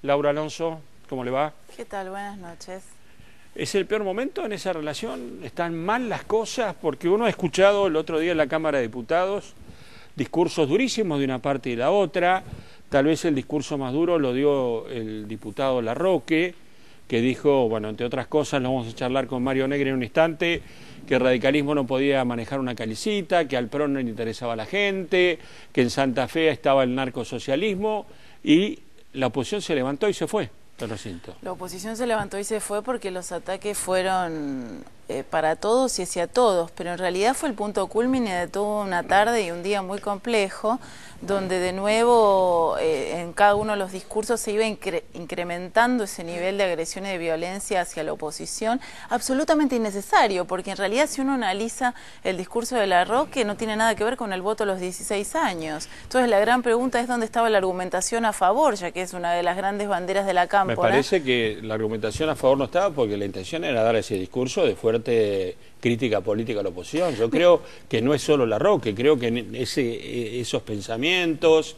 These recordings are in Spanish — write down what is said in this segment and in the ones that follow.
Laura Alonso, ¿cómo le va? ¿Qué tal? Buenas noches. ¿Es el peor momento en esa relación? ¿Están mal las cosas? Porque uno ha escuchado el otro día en la Cámara de Diputados discursos durísimos de una parte y de la otra. Tal vez el discurso más duro lo dio el diputado Larroque, que dijo, bueno, entre otras cosas, lo vamos a charlar con Mario Negri en un instante, que el radicalismo no podía manejar una calicita, que al PRO no le interesaba a la gente, que en Santa Fe estaba el narcosocialismo, y la oposición se levantó y se fue del recinto. La oposición se levantó y se fue porque los ataques fueron para todos y hacia todos, pero en realidad fue el punto culmine de toda una tarde y un día muy complejo, donde de nuevo en cada uno de los discursos se iba incrementando ese nivel de agresión y de violencia hacia la oposición, absolutamente innecesario, porque en realidad si uno analiza el discurso de Larroque no tiene nada que ver con el voto a los 16 años. Entonces la gran pregunta es dónde estaba la argumentación a favor, ya que es una de las grandes banderas de la Cámpora. Me parece que la argumentación a favor no estaba porque la intención era dar ese discurso de fuerte crítica política a la oposición. Yo creo que no es solo Larroque, creo que esos pensamientos,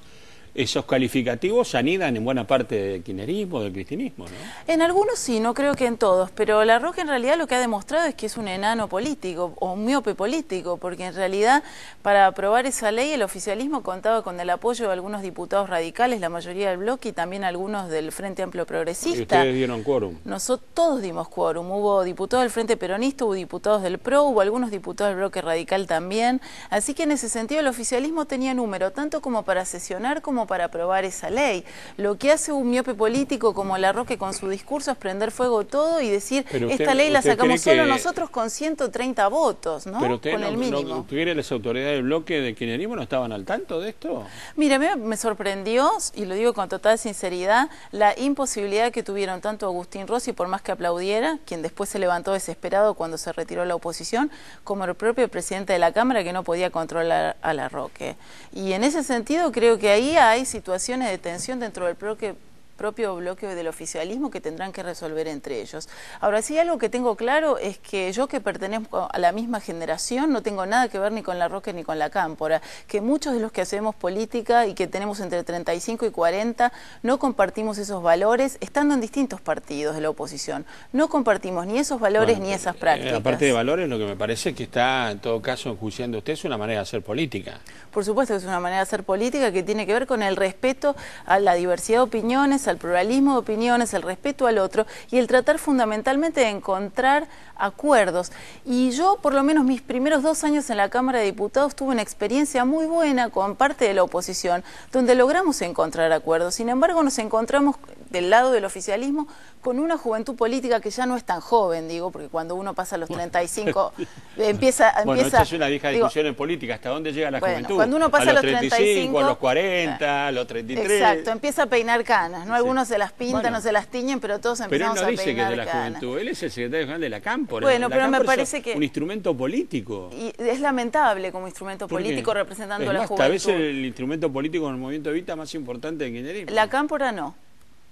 esos calificativos anidan en buena parte del kirchnerismo, del cristinismo, ¿no? En algunos sí, no creo que en todos, pero Larroque en realidad lo que ha demostrado es que es un enano político o un miope político, porque en realidad para aprobar esa ley el oficialismo contaba con el apoyo de algunos diputados radicales, la mayoría del bloque y también algunos del Frente Amplio Progresista. ¿Y ustedes dieron quórum? Nosotros todos dimos quórum, hubo diputados del Frente Peronista, hubo diputados del PRO, hubo algunos diputados del bloque radical también, así que en ese sentido el oficialismo tenía número, tanto como para sesionar como para aprobar esa ley. Lo que hace un miope político como Larroque con su discurso es prender fuego todo y decir, esta ley la sacamos solo nosotros con 130 votos, ¿no? Pero usted con el mínimo. ¿Las autoridades del bloque de kirchnerismo no estaban al tanto de esto? Mira, me sorprendió, y lo digo con total sinceridad, la imposibilidad que tuvieron tanto Agustín Rossi, por más que aplaudiera, quien después se levantó desesperado cuando se retiró la oposición, como el propio presidente de la Cámara que no podía controlar a Larroque. Y en ese sentido creo que ahí hay situaciones de tensión dentro del propio bloque del oficialismo que tendrán que resolver entre ellos. Ahora, sí, algo que tengo claro es que yo, que pertenezco a la misma generación, no tengo nada que ver ni con Larroque ni con la Cámpora, que muchos de los que hacemos política y que tenemos entre 35 y 40 no compartimos esos valores, estando en distintos partidos de la oposición. No compartimos ni esos valores ni esas prácticas. Aparte de valores, lo que me parece es que está, en todo caso, enjuiciando usted es una manera de hacer política. Por supuesto que es una manera de hacer política que tiene que ver con el respeto a la diversidad de opiniones, al pluralismo de opiniones, el respeto al otro y el tratar fundamentalmente de encontrar acuerdos. Y yo, por lo menos mis primeros 2 años en la Cámara de Diputados, tuve una experiencia muy buena con parte de la oposición, donde logramos encontrar acuerdos. Sin embargo, nos encontramos del lado del oficialismo con una juventud política que ya no es tan joven, digo, porque cuando uno pasa a los 35 empieza... Bueno, esta es una vieja discusión en política, ¿hasta dónde llega la juventud? Cuando uno pasa a los 35, a los 40, a los 33... Exacto, empieza a peinar canas, ¿no? Algunos se las pintan, no se las tiñen, pero todos empezamos a peinar canas. Pero él no dice que es de la juventud, él es el secretario general de la Cámpora. Bueno, pero me parece que... un instrumento político. Y es lamentable como instrumento político representando a la juventud. Tal vez el instrumento político en el movimiento Evita más importante del kirchnerismo. La Cámpora no.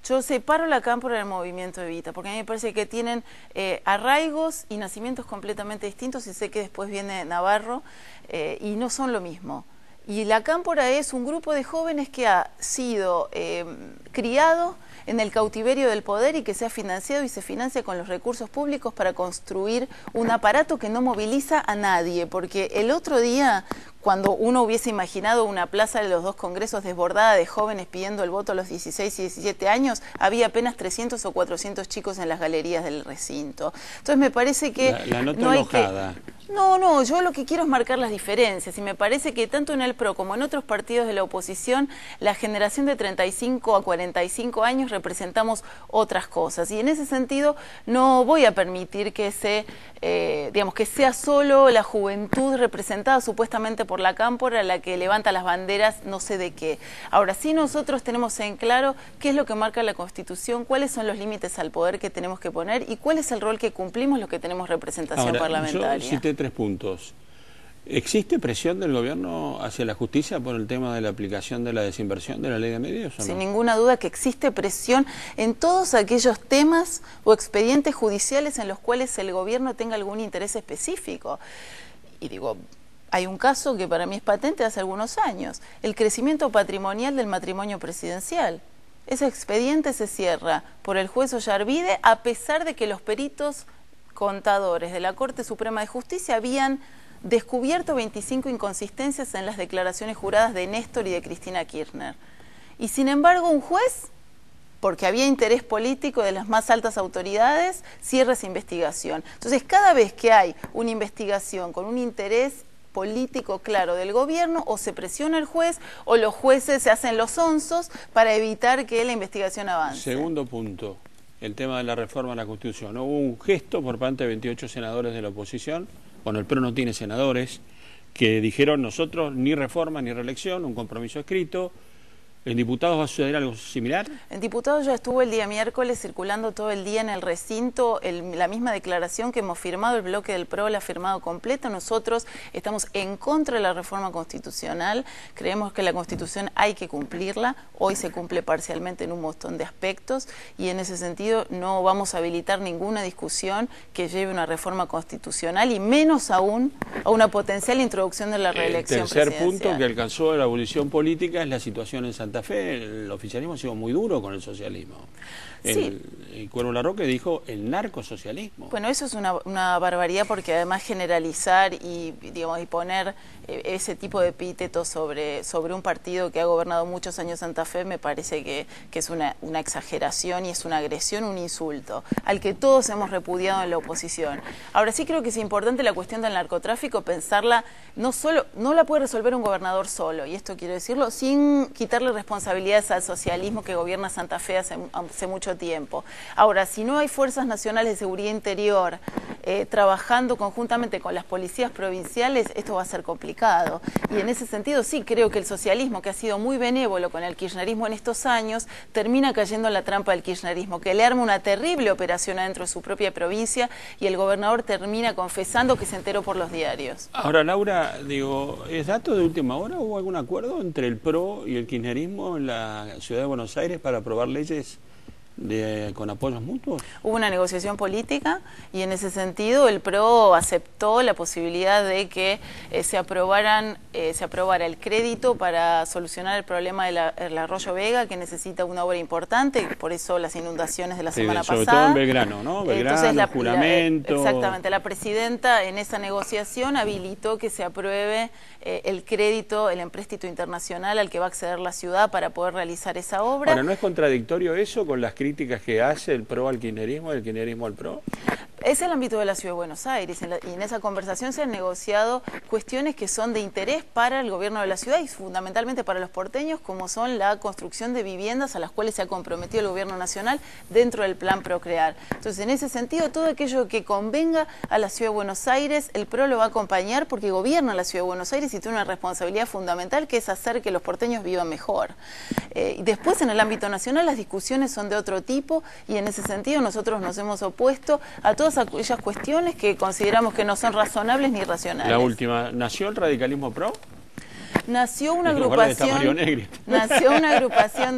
Yo separo la Cámpora del movimiento Evita, porque a mí me parece que tienen arraigos y nacimientos completamente distintos, y sé que después viene Navarro, y no son lo mismo. Y la Cámpora es un grupo de jóvenes que ha sido criado en el cautiverio del poder y que se ha financiado y se financia con los recursos públicos para construir un aparato que no moviliza a nadie, porque el otro día, cuando uno hubiese imaginado una plaza de los 2 congresos desbordada de jóvenes pidiendo el voto a los 16 y 17 años, había apenas 300 o 400 chicos en las galerías del recinto. Entonces me parece que la nota no hay enojada. No, yo lo que quiero es marcar las diferencias, y me parece que tanto en el PRO como en otros partidos de la oposición, la generación de 35 a 45 años representamos otras cosas, y en ese sentido no voy a permitir que que sea solo la juventud representada supuestamente por la Cámpora la que levanta las banderas no sé de qué. Ahora sí, nosotros tenemos en claro qué es lo que marca la Constitución, cuáles son los límites al poder que tenemos que poner y cuál es el rol que cumplimos los que tenemos representación parlamentaria. Yo cité 3 puntos. ¿Existe presión del gobierno hacia la justicia por el tema de la aplicación de la desinversión de la ley de medios? ¿O no? Sin ninguna duda que existe presión en todos aquellos temas o expedientes judiciales en los cuales el gobierno tenga algún interés específico. Y digo, hay un caso que para mí es patente de hace algunos años, el crecimiento patrimonial del matrimonio presidencial. ese expediente se cierra por el juez Ollarvide, a pesar de que los peritos contadores de la Corte Suprema de Justicia habían descubierto 25 inconsistencias en las declaraciones juradas de Néstor y de Cristina Kirchner. Y sin embargo un juez, porque había interés político de las más altas autoridades, cierra esa investigación. Entonces, cada vez que hay una investigación con un interés político claro del gobierno, o se presiona al juez, o los jueces se hacen los onzos para evitar que la investigación avance. Segundo punto, el tema de la reforma a la Constitución. Hubo un gesto por parte de 28 senadores de la oposición, bueno, el PRO no tiene senadores, que dijeron nosotros ni reforma ni reelección, un compromiso escrito. ¿En diputados va a suceder algo similar? En diputados ya estuvo el día miércoles circulando todo el día en el recinto la misma declaración que hemos firmado, el bloque del PRO la ha firmado completa. Nosotros estamos en contra de la reforma constitucional, creemos que la Constitución hay que cumplirla, hoy se cumple parcialmente en un montón de aspectos y en ese sentido no vamos a habilitar ninguna discusión que lleve una reforma constitucional y menos aún a una potencial introducción de la reelección presidencial. El tercer punto que alcanzó la abolición política es la situación en Santa Fe. El oficialismo ha sido muy duro con el socialismo. Sí. El Cuervo Larroque dijo el narcosocialismo. Bueno, eso es una barbaridad, porque además generalizar y poner ese tipo de epítetos sobre un partido que ha gobernado muchos años Santa Fe me parece que es una exageración y es una agresión, un insulto, al que todos hemos repudiado en la oposición. Ahora sí creo que es importante la cuestión del narcotráfico, pensarla, no la puede resolver un gobernador solo, y esto quiero decirlo, sin quitarle responsabilidades al socialismo que gobierna Santa Fe hace mucho tiempo. Ahora, si no hay fuerzas nacionales de seguridad interior trabajando conjuntamente con las policías provinciales, esto va a ser complicado. Y en ese sentido sí creo que el socialismo, que ha sido muy benévolo con el kirchnerismo en estos años, termina cayendo en la trampa del kirchnerismo, que le arma una terrible operación adentro de su propia provincia y el gobernador termina confesando que se enteró por los diarios. Ahora, Laura, digo, ¿es dato de última hora? ¿Hubo algún acuerdo entre el PRO y el kirchnerismo en la ciudad de Buenos Aires para aprobar leyes con apoyos mutuos? Hubo una negociación política y en ese sentido el PRO aceptó la posibilidad de que se aprobara el crédito para solucionar el problema del Arroyo Vega, que necesita una obra importante, por eso las inundaciones de la semana pasada. Sobre todo en Belgrano, ¿no? Belgrano, Juramento. Exactamente, la presidenta en esa negociación habilitó que se apruebe el crédito, el empréstito internacional al que va a acceder la ciudad para poder realizar esa obra. Ahora, ¿no es contradictorio eso con las críticas que hace el PRO al kirchnerismo y el kirchnerismo al PRO? Es el ámbito de la Ciudad de Buenos Aires y en esa conversación se han negociado cuestiones que son de interés para el gobierno de la ciudad y fundamentalmente para los porteños, como son la construcción de viviendas a las cuales se ha comprometido el gobierno nacional dentro del plan Procrear. Entonces, en ese sentido, todo aquello que convenga a la Ciudad de Buenos Aires, el PRO lo va a acompañar porque gobierna la Ciudad de Buenos Aires y tiene una responsabilidad fundamental, que es hacer que los porteños vivan mejor. Y después, en el ámbito nacional, las discusiones son de otro tipo y en ese sentido nosotros nos hemos opuesto a todas aquellas cuestiones que consideramos que no son razonables ni racionales. La última, ¿nació el radicalismo PRO? Nació una agrupación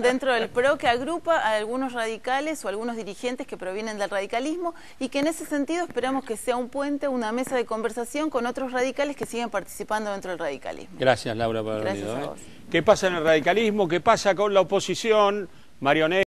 dentro del PRO que agrupa a algunos radicales o algunos dirigentes que provienen del radicalismo y que en ese sentido esperamos que sea un puente, una mesa de conversación con otros radicales que siguen participando dentro del radicalismo. Gracias, Laura, por haber venido. Gracias a vos. ¿Qué pasa en el radicalismo? ¿Qué pasa con la oposición? Marioneta.